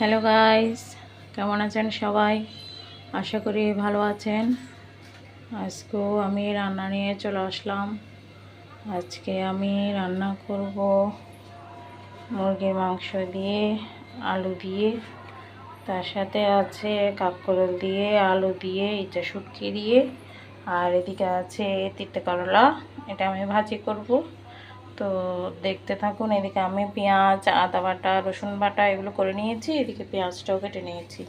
Hello guys, কেমন আছেন সবাই? আশা করি ভালো আছেন। আজকেও আমি রান্না নিয়ে চলে আসলাম। আজকে আমি রান্না করব মুরগির মাংস দিয়ে, আলু দিয়ে, তার সাথে আছে কাঁকরোল দিয়ে, আলু দিয়ে, ইচা শুটকি দিয়ে, আর এদিকে আছে তিতে করলা। এটা আমি ভাজি করব। তো দেখতে থাকুন। এদিকে আমি পেঁয়াজ, আদা বাটা, রসুন বাটা এগুলো করে নিয়েছি। এদিকে পেঁয়াজটাও কেটে নিয়েছি।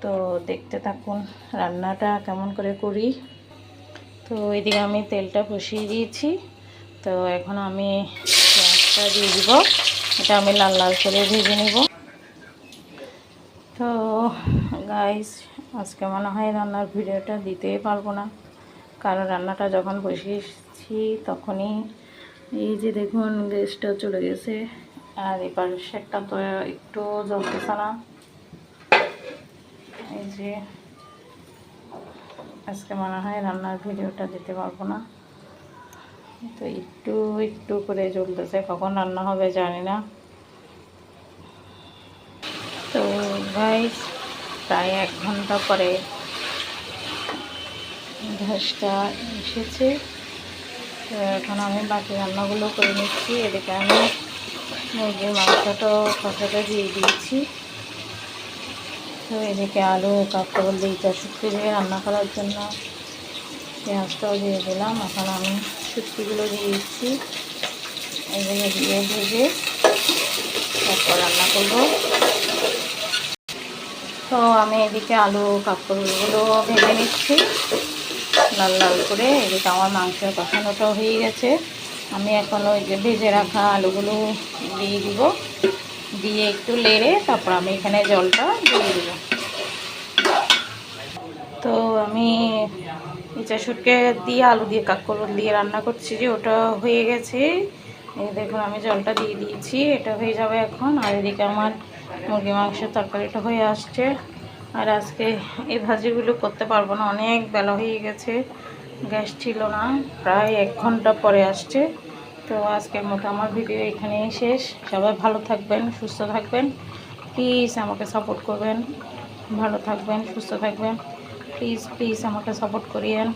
তো দেখতে থাকুন রান্নাটা কেমন করে করি। তো এদিকে আমি তেলটা বসিয়ে দিয়েছি। তো এখন আমি পেঁয়াজটা দিয়ে দিব। এটা আমি লাল লাল করে ভেজে নিব। তো গাইস, আজকে মনে হয় রান্নার ভিডিওটা দিতেই পারবো না, কারণ রান্নাটা যখন বসিয়েছি তখনই এই যে দেখুন গ্যাসটা চলে গেছে, আর এবার সেটটা তো একটু জ্বলতেছে না। এই যে আজকে মনে হয় রান্নার ভিডিওটা দিতে পারবো না। তো একটু একটু করে জ্বলতেছে, কখন রান্না হবে জানি না। তো গাইস, প্রায় 1 ঘন্টা পরে গ্যাসটা এসেছে। তো এখন আমি বাকি রান্নাগুলো করে নিচ্ছি। এদিকে আমি মুরগির মাংসটা কষাটা দিয়ে দিয়েছি। তো এদিকে আলু, কাঁকরোল দিয়ে, ইচা শুটকি দিয়ে রান্না করার জন্য পেঁয়াজটাও দিয়ে দিলাম। এখন আমি শুটকিগুলো দিয়ে দিচ্ছি। এগুলো দিয়ে ভেজে তারপর রান্না করব। তো আমি এদিকে আলু, কাঁকরোলগুলো ভেজে নিচ্ছি লাল লাল করে। এদিকে আমার মাংসের কষানোটাও হয়ে গেছে। আমি এখন ওই যে ভেজে রাখা আলুগুলো দিয়ে দিব, দিয়ে একটু নেড়ে তারপর আমি এখানে জলটা দিয়ে দিব। তো আমি ইচা শুটকি দিয়ে, আলু দিয়ে, কাঁকরোল দিয়ে রান্না করছি, যে ওটা হয়ে গেছে। এই দেখুন আমি জলটা দিয়ে দিয়েছি, এটা হয়ে যাবে এখন। আর এদিকে আমার মুরগি মাংসের তরকারিটা হয়ে আসছে। আর আজকে এই ভাজিগুলো করতে পারবো না, অনেক বেলা হয়ে গেছে, গ্যাস ছিল না, প্রায় 1 ঘন্টা পরে আসছে। তো আজকের মতো আমার ভিডিও এখানেই শেষ। সবাই ভালো থাকবেন, সুস্থ থাকবেন, প্লিজ আমাকে সাপোর্ট করবেন। ভালো থাকবেন, সুস্থ থাকবেন, প্লিজ প্লিজ আমাকে সাপোর্ট করিয়েন।